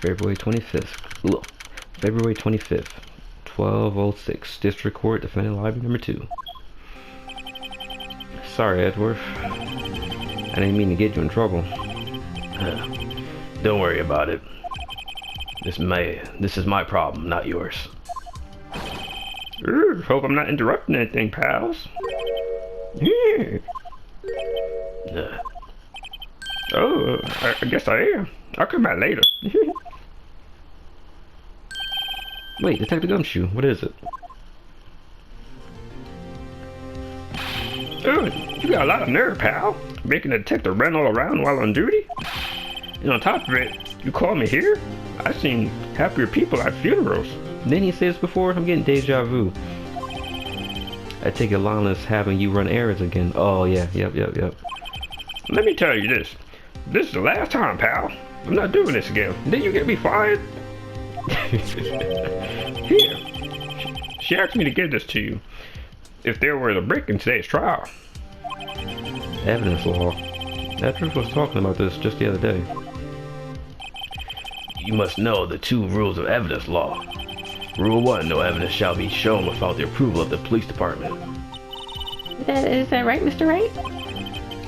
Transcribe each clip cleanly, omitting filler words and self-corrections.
February 25th. Look, February 25th, 12:06. District Court, Defendant Library number 2. Sorry, Edward. I didn't mean to get you in trouble. Don't worry about it. This is my problem, not yours. Hope I'm not interrupting anything, pals. Yeah. Oh, I guess I am. I'll come back later. Wait, Detective Gumshoe, what is it? Oh, you got a lot of nerve, pal. Making a detective run all around while on duty. And on top of it, you call me here? I've seen happier people at funerals. Didn't he say this before? I'm getting deja vu. I take it Lana's having you run errands again. Oh, yeah, yep. Let me tell you this. This is the last time, pal. I'm not doing this again. Then you get me fired. Here. She asked me to give this to you. If there was a break in today's trial. Evidence law. Edward was talking about this just the other day. You must know the 2 rules of evidence law. Rule 1, no evidence shall be shown without the approval of the police department. Is that right, Mr. Wright?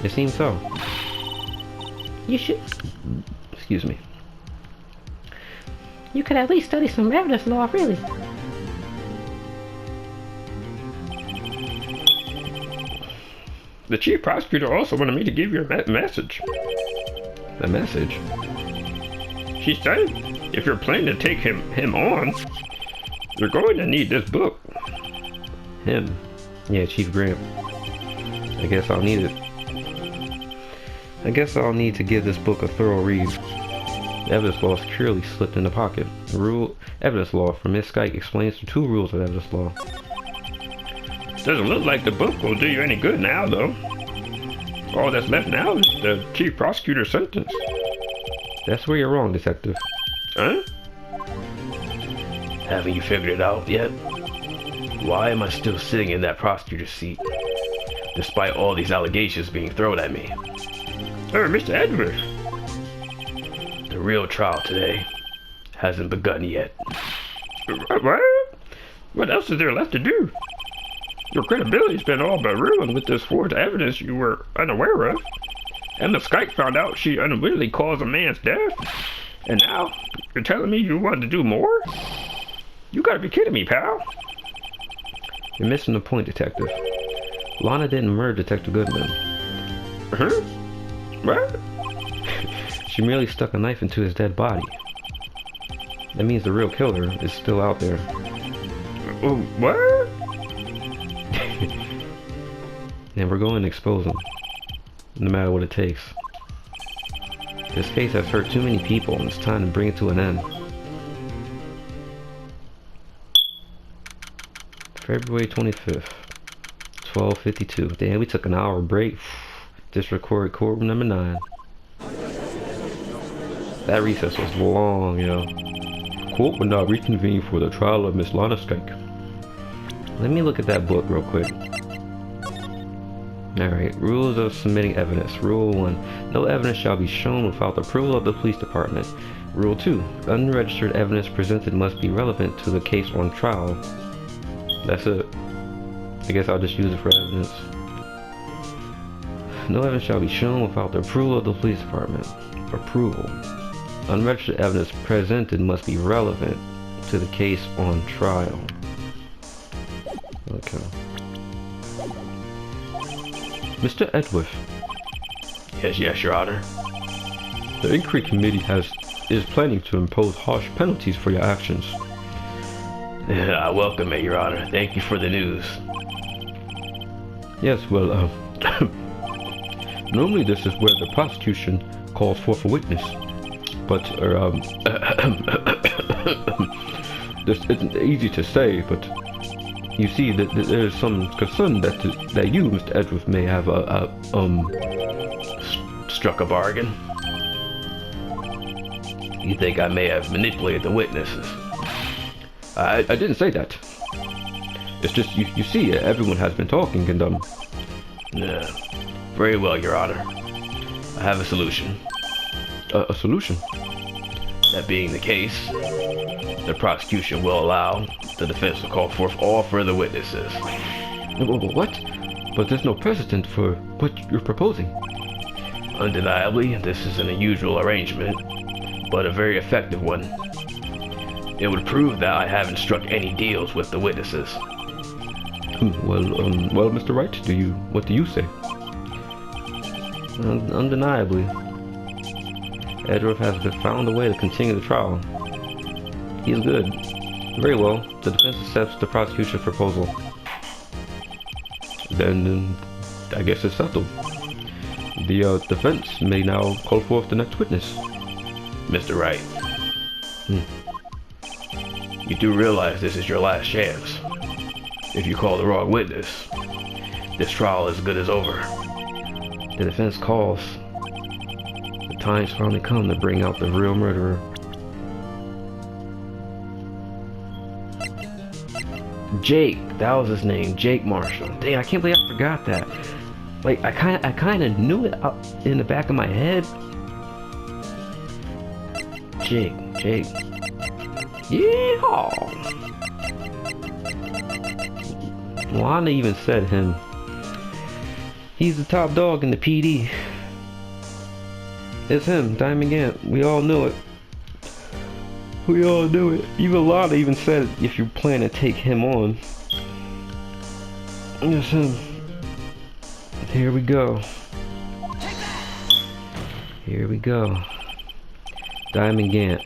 It seems so. You should... Excuse me. You could at least study some evidence law, really. The chief prosecutor also wanted me to give you a message. A message? She said, if you're planning to take him on, you're going to need this book. Him? Yeah, Chief Grant. I guess I'll need it. I guess I'll need to give this book a thorough read. Evidence law securely slipped in the pocket. Evidence law from Miss Skyke explains the 2 rules of evidence law. Doesn't look like the book will do you any good now, though. All that's left now is the chief prosecutor's sentence. That's where you're wrong, Detective. Huh? Haven't you figured it out yet? Why am I still sitting in that prosecutor's seat, despite all these allegations being thrown at me? Mr. Edwards. The real trial today hasn't begun yet. What? What else is there left to do? Your credibility's been all but ruined with this forged evidence you were unaware of. And the Skype found out she unwittingly caused a man's death. And now, you're telling me you wanted to do more? You gotta be kidding me, pal. You're missing the point, Detective. Lana didn't murder Detective Goodman. Huh? What? She merely stuck a knife into his dead body. That means the real killer is still out there. What? And we're going to expose him. No matter what it takes. This case has hurt too many people and it's time to bring it to an end. February 25th, 12:52. Damn, we took an hour break. District Court, courtroom number 9. That recess was long, yo. Court will now reconvene for the trial of Miss Lana Skyke. Let me look at that book real quick. Alright, rules of submitting evidence. Rule 1. No evidence shall be shown without the approval of the police department. Rule 2. Unregistered evidence presented must be relevant to the case on trial. That's it. I guess I'll just use it for evidence. No evidence shall be shown without the approval of the police department. Approval. Unregistered evidence presented must be relevant to the case on trial. Okay. Mr. Edworth. Yes, Your Honor. The Inquiry Committee is planning to impose harsh penalties for your actions. I welcome it, Your Honor. Thank you for the news. Yes, well, normally this is where the prosecution calls forth a witness. But, this isn't easy to say, but you see that there's some concern that you, Mr. Edwards, may have struck a bargain. You think I may have manipulated the witnesses? I didn't say that. It's just you see, everyone has been talking and Yeah. Very well, Your Honor. I have a solution. A solution? That being the case, the prosecution will allow the defense to call forth all further witnesses. What? But there's no precedent for what you're proposing. Undeniably, this is an unusual arrangement, but a very effective one. It would prove that I haven't struck any deals with the witnesses. Well, Mr. Wright, what do you say? Undeniably, Edward has found a way to continue the trial. He's good. Very well. The defense accepts the prosecution's proposal. Then I guess it's settled. The defense may now call forth the next witness. Mr. Wright, you do realize this is your last chance. If you call the wrong witness, this trial is as good as over. The defense calls. The time's finally come to bring out the real murderer. Jake, that was his name, Jake Marshall. Dang, I can't believe I forgot that. Like, I kind of knew it up in the back of my head. Jake. Yeehaw! Lana even said him. He's the top dog in the PD. It's him, Diamond Gant. We all knew it. Even Lana even said if you plan to take him on. It's him. Here we go. Diamond Gant.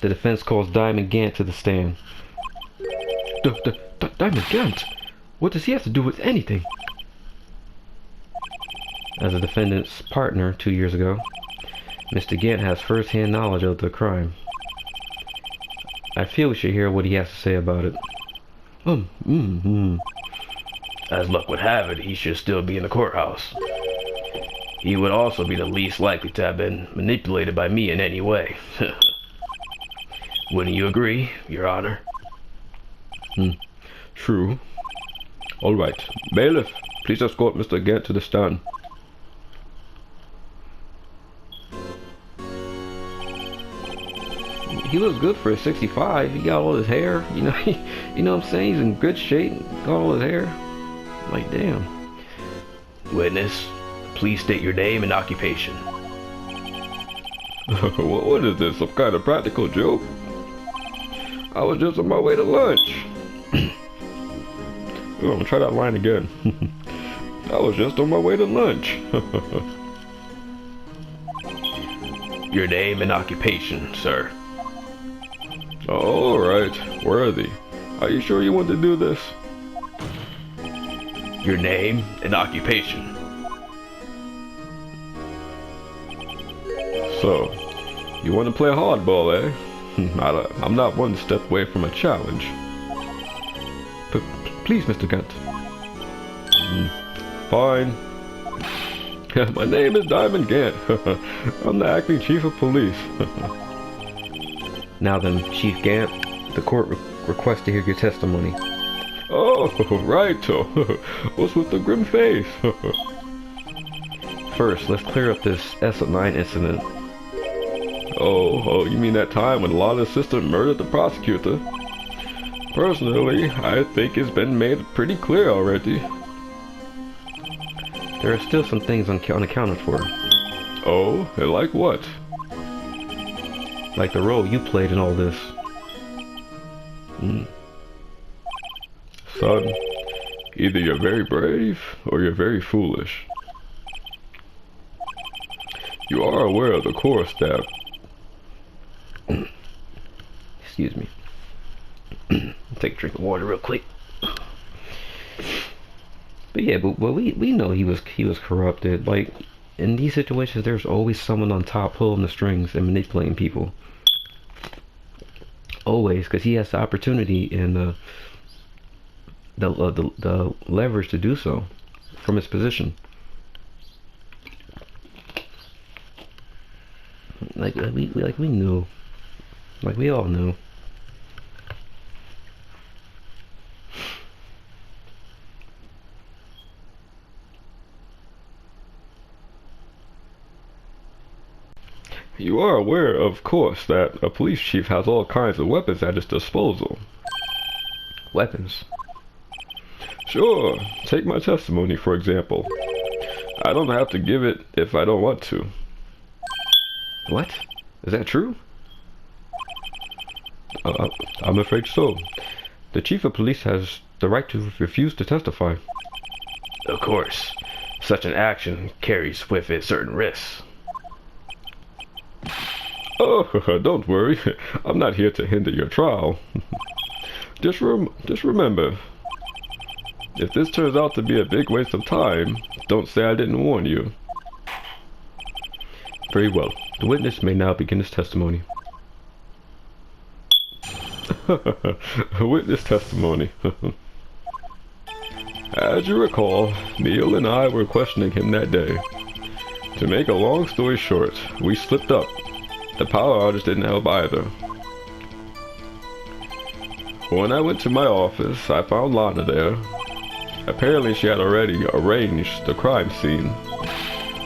The defense calls Diamond Gant to the stand. Diamond Gant? What does he have to do with anything? As a defendant's partner 2 years ago, Mr. Gant has first-hand knowledge of the crime. I feel we should hear what he has to say about it. As luck would have it, he should still be in the courthouse. He would also be the least likely to have been manipulated by me in any way. Wouldn't you agree, Your Honor? True. All right. Bailiff, please escort Mr. Gant to the stand. He looks good for a 65. He got all his hair. You know what I'm saying? He's in good shape. Got all his hair. Like, damn. Witness, please state your name and occupation. What is this? Some kind of practical joke? I was just on my way to lunch. I'm gonna try that line again. I was just on my way to lunch. Your name and occupation, sir. All right, Worthy. Are you sure you want to do this? Your name and occupation. So, you want to play hardball, eh? I'm not one step away from a challenge. But please, Mr. Gant. Fine. My name is Diamond Gant. I'm the acting chief of police. Now then, Chief Gant, the court requests to hear your testimony. Oh, right. What's with the grim face? First, let's clear up this S9 incident. Oh, you mean that time when Lana's sister murdered the prosecutor? Personally, I think it's been made pretty clear already. There are still some things unaccounted for. Oh, like what? Like the role you played in all this. Son, either you're very brave or you're very foolish. You are aware of the course that... Excuse me. Take a drink of water real quick. But yeah, but we know he was corrupted. Like, in these situations, there's always someone on top pulling the strings and manipulating people. Always, because he has the opportunity and the leverage to do so from his position. Like we knew, like we all knew. You are aware, of course, that a police chief has all kinds of weapons at his disposal. Weapons. Sure, take my testimony, for example. I don't have to give it if I don't want to. What? Is that true? I'm afraid so. The chief of police has the right to refuse to testify. Of course, such an action carries with it certain risks. Oh, don't worry. I'm not here to hinder your trial. Just remember, if this turns out to be a big waste of time, don't say I didn't warn you. Very well. The witness may now begin his testimony. Witness testimony. As you recall, Neil and I were questioning him that day. To make a long story short, we slipped up. The power outage didn't help either. When I went to my office, I found Lana there. Apparently she had already arranged the crime scene.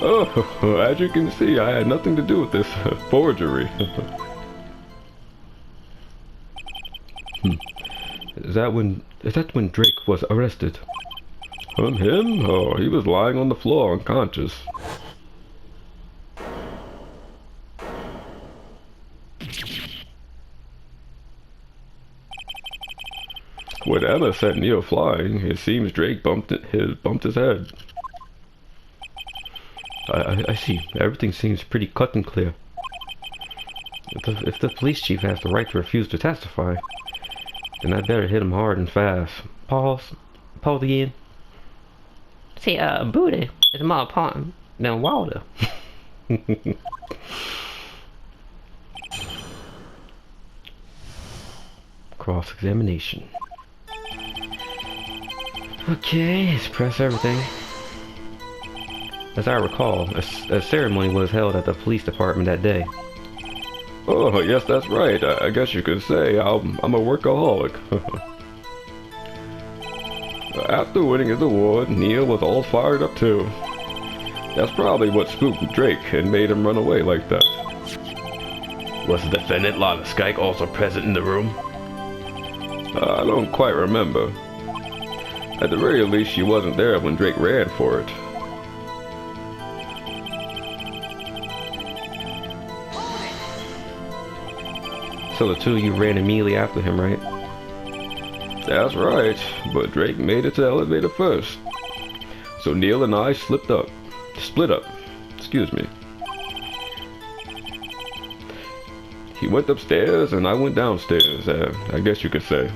Oh, as you can see, I had nothing to do with this forgery. Is that when Drake was arrested? Him? Oh, he was lying on the floor unconscious. When Emma sent Neil flying, it seems Drake bumped his head. I see. Everything seems pretty cut and clear. If the police chief has the right to refuse to testify, then I better hit him hard and fast. Pause again. See, booty is more important than water. Cross-examination. Okay, let's press everything. As I recall, a ceremony was held at the police department that day. Oh, yes, that's right. I guess you could say I'm a workaholic. After winning his award, Neil was all fired up too. That's probably what spooked Drake and made him run away like that. Was the defendant, Lana Skyke, also present in the room? I don't quite remember. At the very least, she wasn't there when Drake ran for it. So the two of you ran immediately after him, right? That's right, but Drake made it to the elevator first. So Neil and I split up. Excuse me. He went upstairs and I went downstairs, I guess you could say.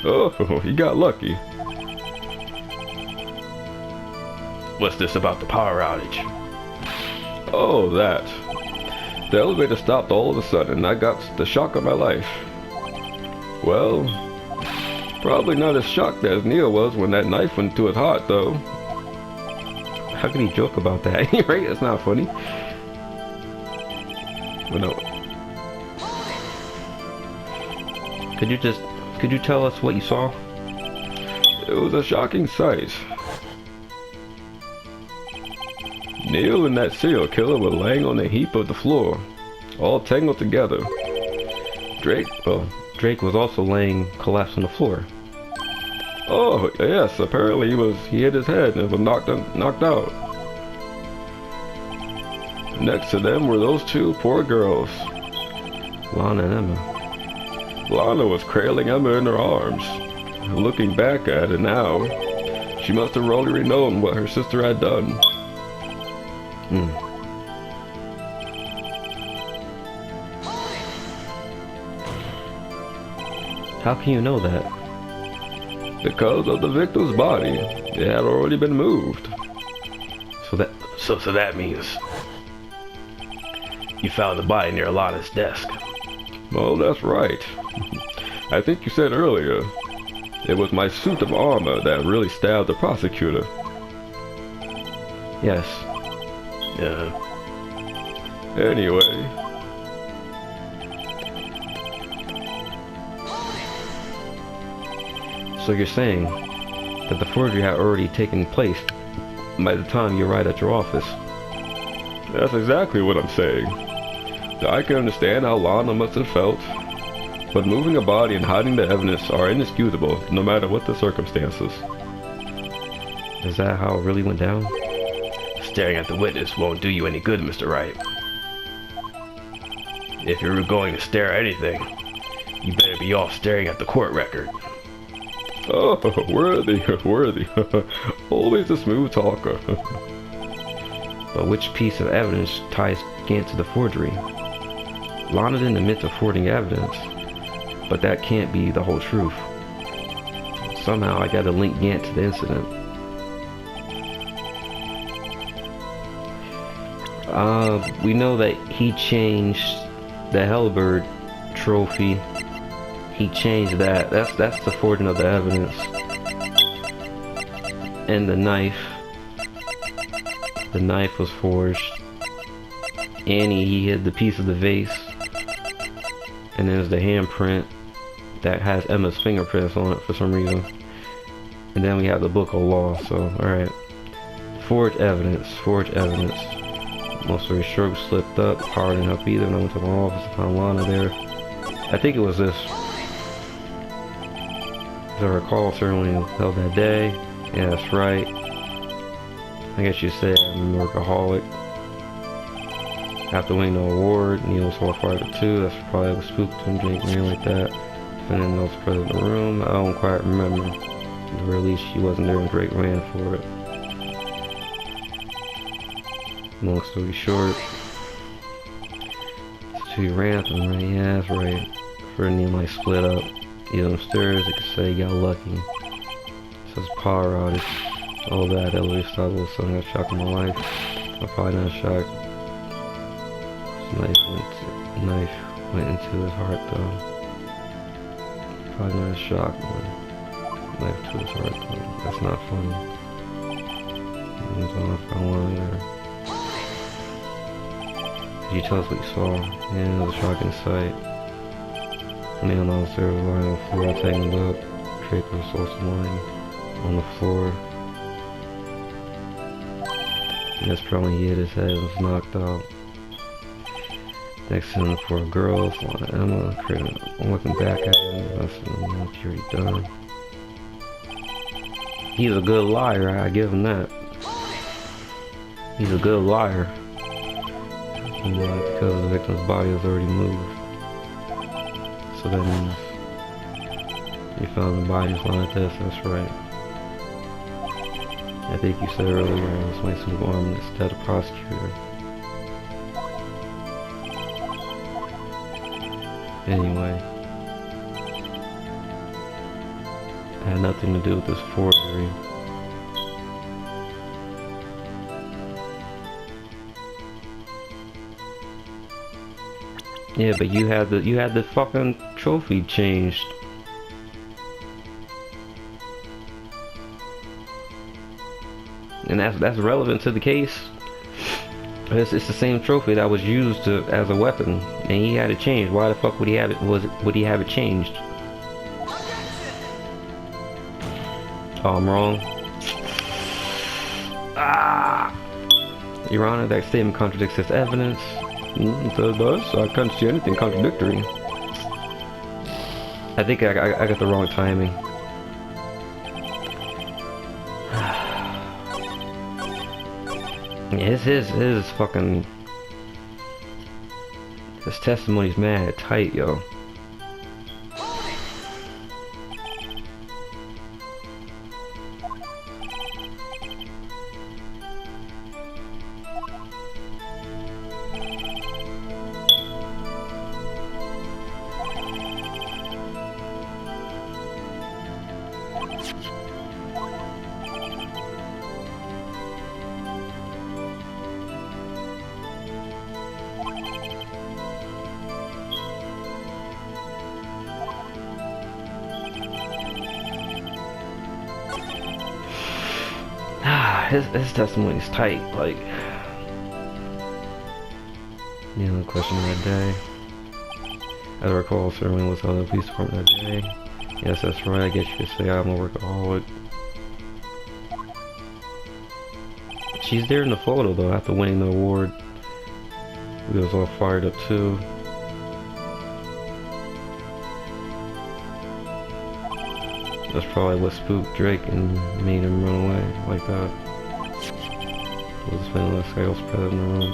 Oh, he got lucky. What's this about the power outage? Oh, that. The elevator stopped all of a sudden and I got the shock of my life. Well, probably not as shocked as Neil was when that knife went to his heart, though. How can he joke about that? Right? It's not funny. But no. Could you tell us what you saw? It was a shocking sight. Neil and that serial killer were laying on a heap of the floor, all tangled together. Drake was also laying collapsed on the floor. Oh, yes, apparently he hit his head and was knocked out. Next to them were those two poor girls. Lana and Emma. Lana was cradling Emma in her arms. Looking back at it now, she must have already known what her sister had done. How can you know that? Because of the victim's body. It had already been moved. So that means you found the body near Lana's desk. Well, that's right. I think you said earlier, it was my suit of armor that really stabbed the prosecutor. Yes. Anyway. So you're saying that the forgery had already taken place by the time you arrived at your office? That's exactly what I'm saying. I can understand how Lana must have felt, but moving a body and hiding the evidence are inexcusable, no matter what the circumstances. Is that how it really went down? Staring at the witness won't do you any good, Mr. Wright. If you're going to stare at anything, you better be off staring at the court record. Oh, worthy, worthy. Always a smooth talker. But which piece of evidence ties Gant to the forgery? Lana didn't admit to forging evidence, but that can't be the whole truth. Somehow I gotta link Gant to the incident. We know that he changed the Hellbird trophy. He changed that. That's the forging of the evidence. And the knife. The knife was forged. And he hid the piece of the vase. And there's the handprint that has Emma's fingerprints on it for some reason. And then we have the book of law. So, alright. Forged evidence. Forged evidence. Most of his stroke slipped up. Power didn't help either. And I went to my office and found Lana there. I think it was this. As I recall, certainly held that day. Yeah, that's right. I guess you say I'm a workaholic. After winning the award, Neil was horrified too. That's probably what spooked him, drinking me like that. Defendant else present in the room. I don't quite remember. At the very least, she wasn't there and Drake ran for it. Long story short, so he ran after him, right? Yeah, that's right. For Neil and I split up. Either upstairs, you could say he got lucky. Says power outage. All that elevator style was something that shocked my life. I'm probably not shocked. This knife went into his heart though. Probably not shocked, man. Knife to his heart though. That's not funny. I don't want to either. Could you tell us what you saw? Yeah, it was a shocking sight. Neil and I was there lying on the floor, taking a look. Draper was also lying on the floor. And that's probably he hit his head and was knocked out. Next to him, the poor girls, Emma, I'm looking back at him, I said, what you already done. He's a good liar, I give him that. He's a good liar. He lied because the victim's body was already moved. So that means you found the bodies like this, that's right. I think you said earlier, this makes him go on instead of prosecutor. Anyway. It had nothing to do with this forgery. Yeah, but you had the fucking trophy changed. And that's relevant to the case. It's the same trophy that was used as a weapon, and he had it changed. Why the fuck would he have it? Would he have it changed? Oh, I'm wrong. Your Honor, that statement contradicts this evidence. It does. I can't see anything contradictory. I think I got the wrong timing. Yeah, his fucking... His testimony's mad tight, yo. His testimony's tight, like... The only question of that day. As I recall, Sterling was on the police department that day. Yes, that's right, I guess you could say I'm a workaholic. She's there in the photo, though, after winning the award. Wheels all fired up too. That's probably what spooked Drake and made him run away like that. Was spending less sales present in the room.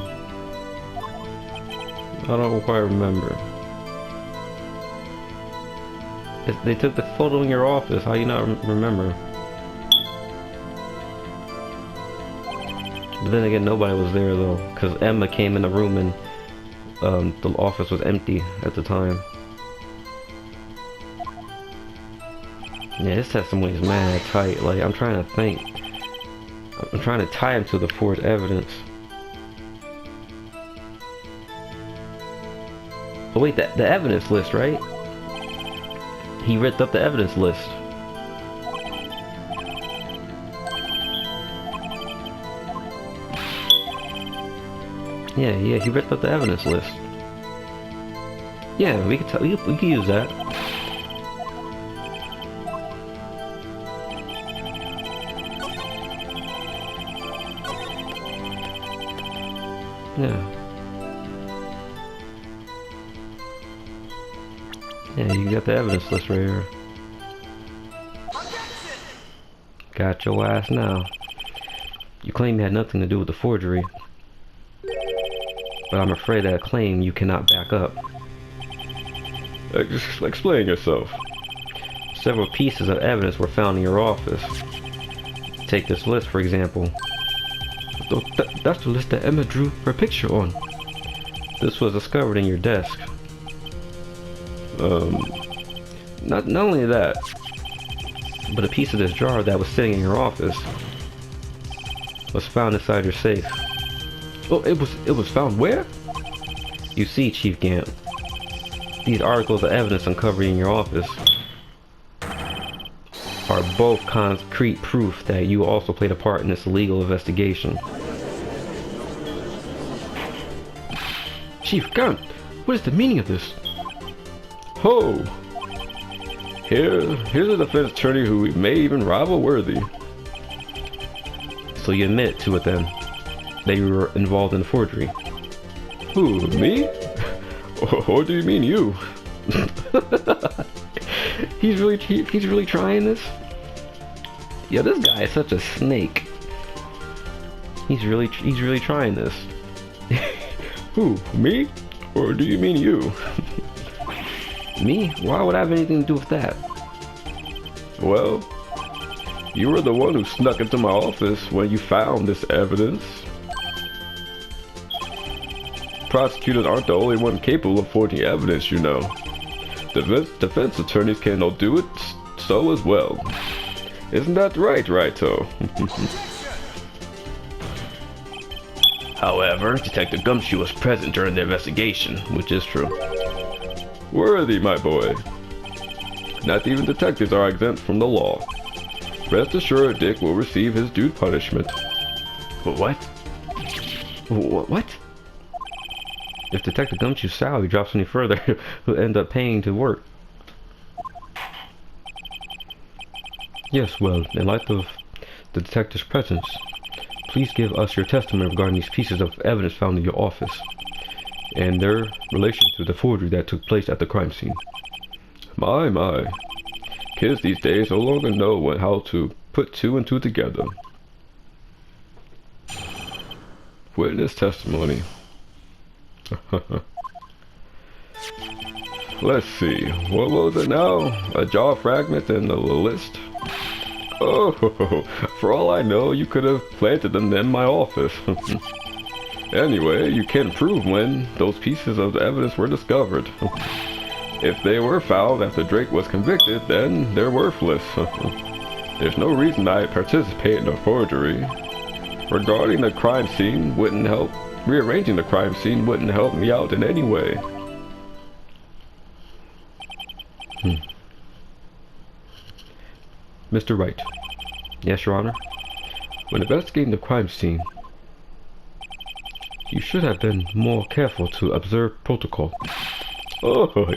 I don't quite remember. They took the photo in your office. How you not remember? But then again, nobody was there though, because Emma came in the room and the office was empty at the time. Yeah, his testimony is mad tight. Like, I'm trying to think. I'm trying to tie him to the forged evidence. But wait, the evidence list, right? He ripped up the evidence list. Yeah, he ripped up the evidence list. Yeah, we could use that. Yeah. Yeah, you got the evidence list right here. Got your ass now. You claim you had nothing to do with the forgery. But I'm afraid that claim you cannot back up. Just explain yourself. Several pieces of evidence were found in your office. Take this list, for example. That's the list that Emma drew her picture on. This was discovered in your desk. Not only that, but a piece of this jar that was sitting in your office was found inside your safe. Oh, it was found where? You see, Chief Gamp, these articles of evidence uncovered in your office are both concrete proof that you also played a part in this illegal investigation. Chief Gamp, what is the meaning of this? Ho! Here's a defense attorney who may even rival Worthy. So you admit to it then, that you were involved in the forgery. Who, me? Or do you mean you? He's really trying this? Yeah, this guy is such a snake. He's really trying this. Who, me? Or do you mean you? Me? Why would I have anything to do with that? Well, you were the one who snuck into my office when you found this evidence. Prosecutors aren't the only one capable of forging evidence, you know. Defense attorneys can all do it so as well. Isn't that right, Righto? However, Detective Gumshoe was present during the investigation, Which is true. Worthy, my boy. Not even detectives are exempt from the law. Rest assured, Dick will receive his due punishment. What? What? If Detective Gumshoe's salary drops any further, he'll end up paying to work. Yes, well, in light of the detective's presence, please give us your testimony regarding these pieces of evidence found in your office and their relation to the forgery that took place at the crime scene. My. Kids these days no longer know how to put two and two together. Witness testimony. Let's see, what was it now? A jaw fragment in the list? Oh, for all I know, you could have planted them in my office. Anyway, you can't prove when those pieces of evidence were discovered. If they were found after Drake was convicted, then they're worthless. There's no reason I participate in a forgery. Regarding the crime scene wouldn't help. Rearranging the crime scene wouldn't help me out in any way. Mr. Wright. Yes, Your Honor? When investigating the crime scene, You should have been more careful to observe protocol. oh,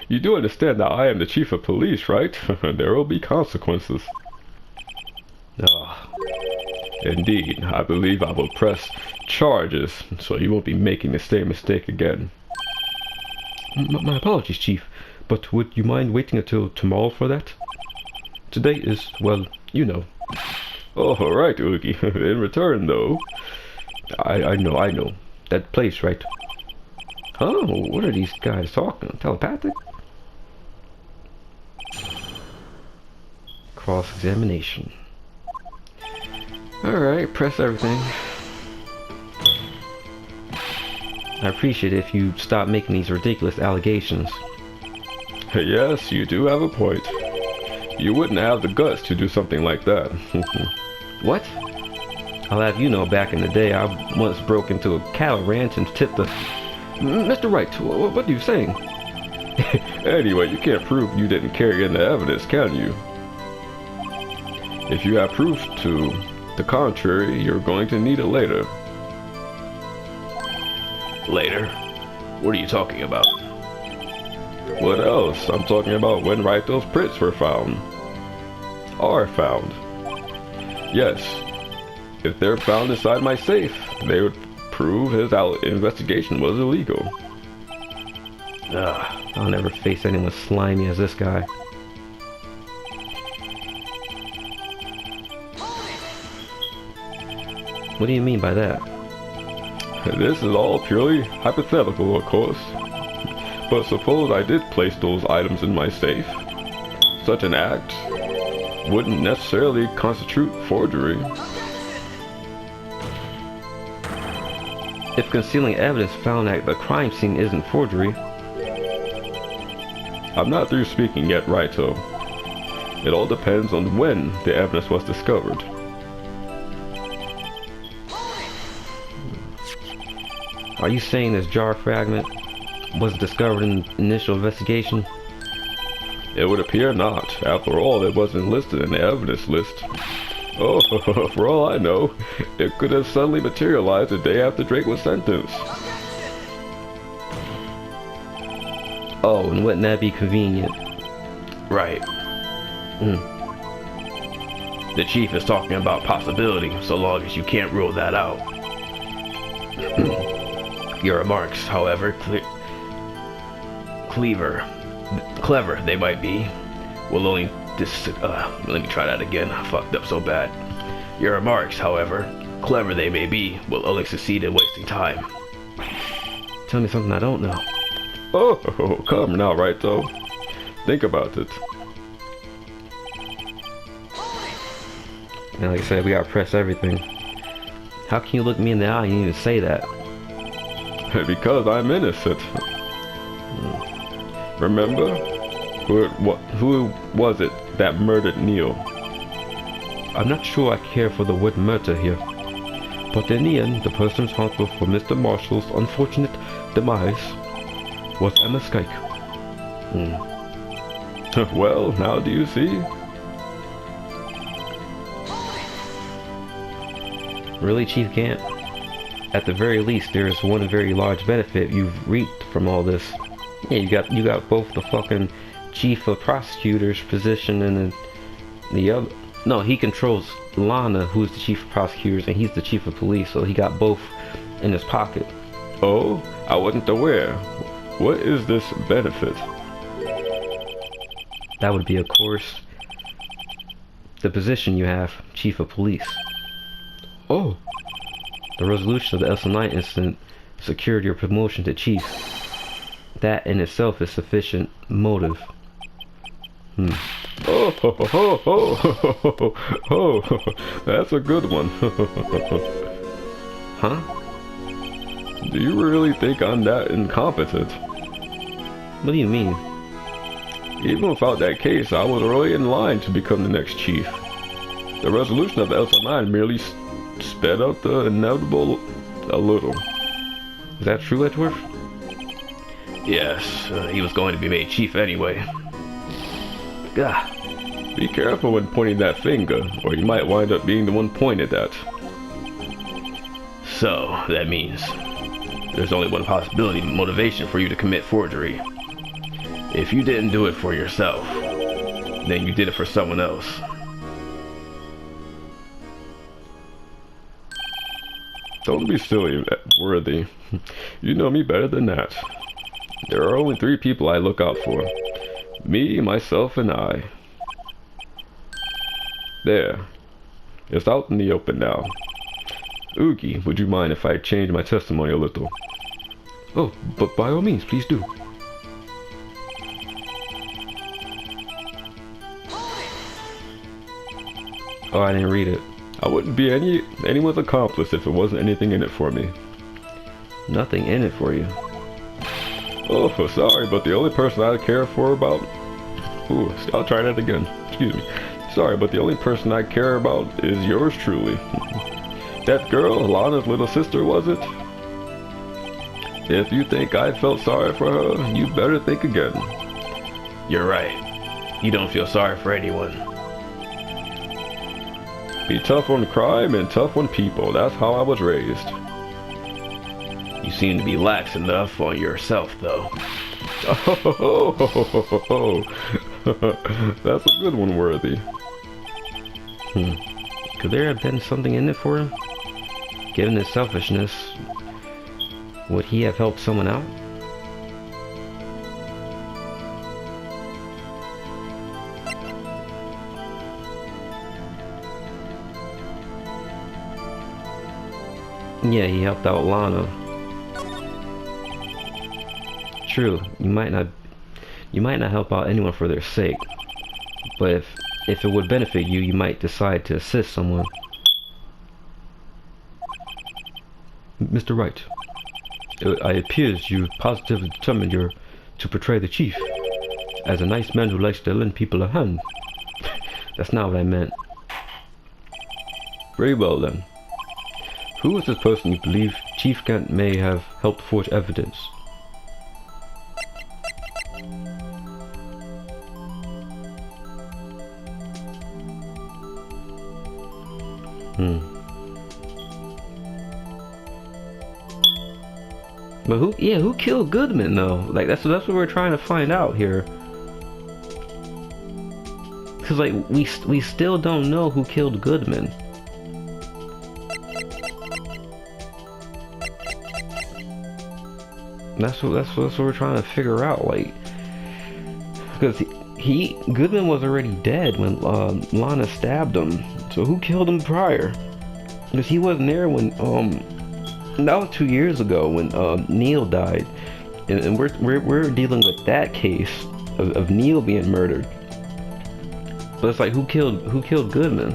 you do understand that I am the chief of police, right? There will be consequences. Indeed, I believe I will press charges, so you won't be making the same mistake again. My apologies, Chief, but would you mind waiting until tomorrow for that? Today is, well, you know. Oh, all right, Oogie. In return, though... I know. That place, right? Oh, what are these guys talking? Telepathic? Cross-examination. Alright, press everything. I appreciate it if you stop making these ridiculous allegations. Yes, you do have a point. You wouldn't have the guts to do something like that. What? I'll have you know, back in the day, I once broke into a cattle ranch and tipped the... Mr. Wright, what are you saying? Anyway, you can't prove you didn't carry in the evidence, can you? If you have proof to the contrary, you're going to need it later. Later? What are you talking about? What else? I'm talking about when Wright those prints were found. Are found. Yes. If they're found inside my safe, they would prove his investigation was illegal. I'll never face anyone as slimy as this guy. What do you mean by that? This is all purely hypothetical, of course. But suppose I did place those items in my safe. Such an act wouldn't necessarily constitute forgery. If concealing evidence found at the crime scene isn't forgery... I'm not through speaking yet, Righto. It all depends on when the evidence was discovered. Are you saying this jar fragment was discovered in the initial investigation? It would appear not. After all, it wasn't listed in the evidence list. Oh, for all I know, it could have suddenly materialized the day after Drake was sentenced. Oh, and wouldn't that be convenient? Right. The chief is talking about possibility, so long as you can't rule that out. Your remarks, however, clever they might be, will only let me try that again. I fucked up so bad. Your remarks, however, clever they may be, will only succeed in wasting time. Tell me something I don't know. Oh, come now, Righto. Think about it. And like I said, we gotta press everything. How can you look me in the eye and even say that? Because I'm innocent. Remember? Who was it that murdered Neil? I'm not sure I care for the word murder here. But in the end, the person responsible for Mr. Marshall's unfortunate demise was Emma Skyke. Well, now do you see? Really, Chief Gant? At the very least, there is one very large benefit you've reaped from all this. Yeah, you got both the fucking chief of prosecutors position and the other. No, he controls Lana, who's the chief of prosecutors, and he's the chief of police, so he got both in his pocket. Oh, I wasn't aware. What is this benefit? That would be, of course, the position you have, chief of police. Oh. The resolution of the SL9 incident secured your promotion to chief. That in itself is sufficient motive. Oh, that's a good one. Huh? Do you really think I'm that incompetent? What do you mean? Even without that case, I was already in line to become the next chief. The resolution of the SL9 merely sped up the inevitable a little. Is that true, Edgeworth? Yes, he was going to be made chief anyway. Gah. Be careful when pointing that finger, or you might wind up being the one pointed at. So, that means there's only one possibility motivation for you to commit forgery. If you didn't do it for yourself, then you did it for someone else. Don't be silly, Worthy. You know me better than that. There are only 3 people I look out for. Me, myself, and I. There. It's out in the open now. Oogie, would you mind if I change my testimony a little? Oh, but by all means, please do. Oh, I didn't read it. I wouldn't be anyone's accomplice if it wasn't anything in it for me. Nothing in it for you. Oh, sorry, but the only person I care for about... Ooh, I'll try that again. Excuse me. Sorry, but the only person I care about is yours truly. That girl, Lana's little sister, was it? If you think I felt sorry for her, you better think again. You're right. You don't feel sorry for anyone. Be tough on crime and tough on people. That's how I was raised. You seem to be lax enough on yourself, though. Oh, that's a good one, Worthy. Could there have been something in it for him? Given his selfishness, would he have helped someone out? Yeah, he helped out Lana. True, you might not help out anyone for their sake, but if it would benefit you, you might decide to assist someone. Mr. Wright, it appears you positively determined to portray the chief as a nice man who likes to lend people a hand. That's not what I meant. Very well then. Who is this person you believe Chief Kent may have helped forge evidence? But who killed Goodman though? Like that's what we're trying to find out here. Cause like we still don't know who killed Goodman. That's what we're trying to figure out. Like, because Goodman was already dead when Lana stabbed him. So who killed him prior? Because he wasn't there when that was 2 years ago when Neil died, and we're dealing with that case of Neil being murdered. But it's like who killed Goodman?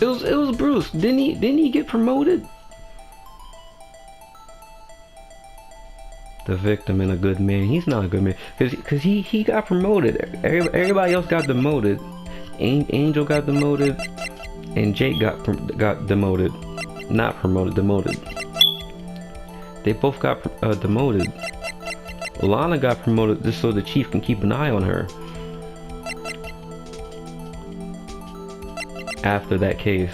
It was Bruce. Didn't he get promoted? The victim and a good man. He's not a good man because he got promoted. Everybody else got demoted. Angel got demoted, and Jake got demoted. Not promoted, demoted. They both got demoted. Lana got promoted just so the chief can keep an eye on her. After that case.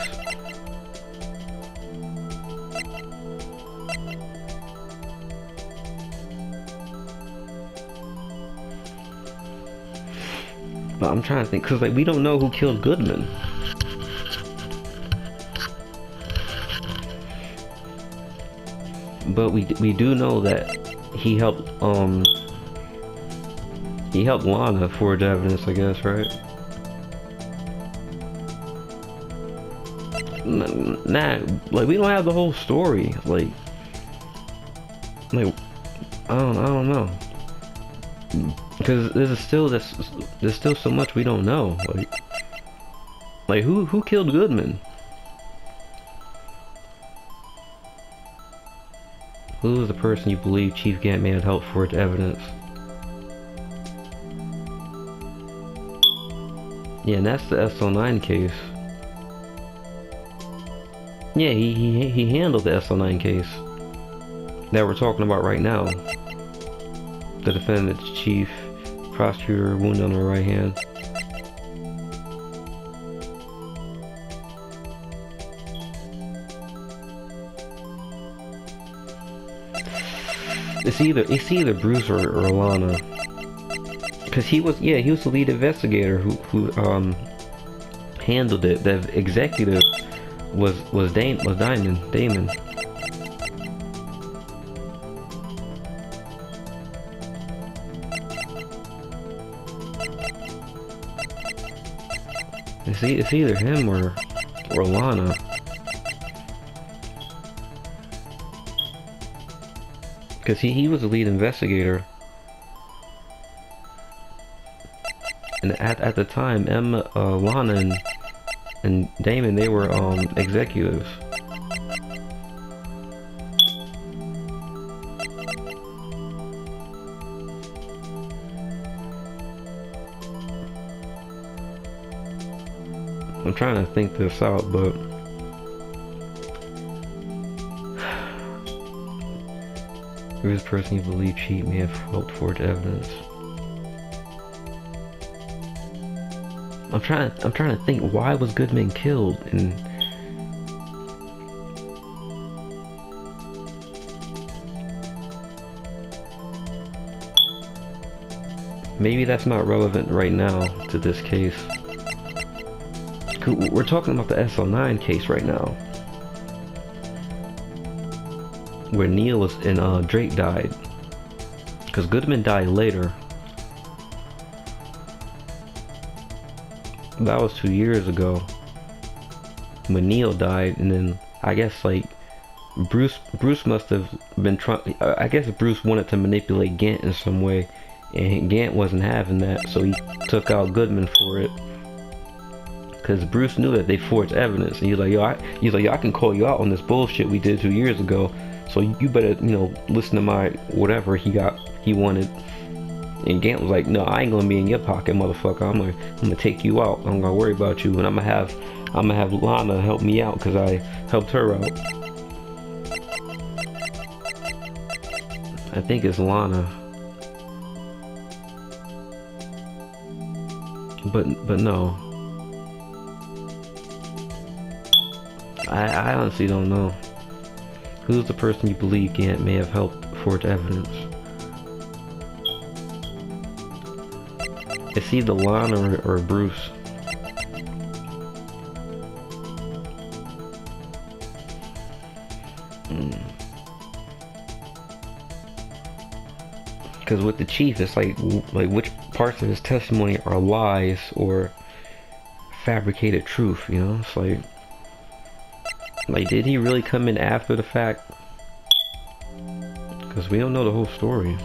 But I'm trying to think, cause like we don't know who killed Goodman. But we do know that he helped Lana forge evidence, I guess, right? Nah, like we don't have the whole story. Like I don't know. Because there's still so much we don't know. Like who killed Goodman? Who is the person you believe Chief Gant may have helped forge evidence? Yeah, and that's the SO9 case. Yeah, he handled the SO9 case that we're talking about right now. The defendant's chief, prosecutor, wound on the right hand. It's either Bruce or Lana. Cause he was, yeah, he was the lead investigator who handled it. The executive was Damon. It's either him or Lana. Cause he was the lead investigator. And at the time, Emma, Lana, and Damon, they were executives. I'm trying to think this out, but this person you believe cheat may have helped forge evidence. I'm trying to think, why was Goodman killed? And maybe that's not relevant right now to this case. We're talking about the SL9 case right now, where Neil was and Drake died, because Goodman died later. That was 2 years ago when Neil died, and then I guess like Bruce must have been trying. I guess Bruce wanted to manipulate Gant in some way, and Gant wasn't having that, so he took out Goodman for it. Because Bruce knew that they forged evidence, and he's like, yo, I can call you out on this bullshit we did 2 years ago. So you better, listen to my whatever he wanted. And Gant was like, no, I ain't gonna be in your pocket, motherfucker. I'm gonna take you out. I'm gonna worry about you, and I'm gonna have Lana help me out because I helped her out. I think it's Lana. But no. I honestly don't know. Who's the person you believe Gant may have helped forge evidence? It's either Lana or Bruce. Because with the chief, it's like which parts of his testimony are lies or fabricated truth, It's like, did he really come in after the fact? Because we don't know the whole story.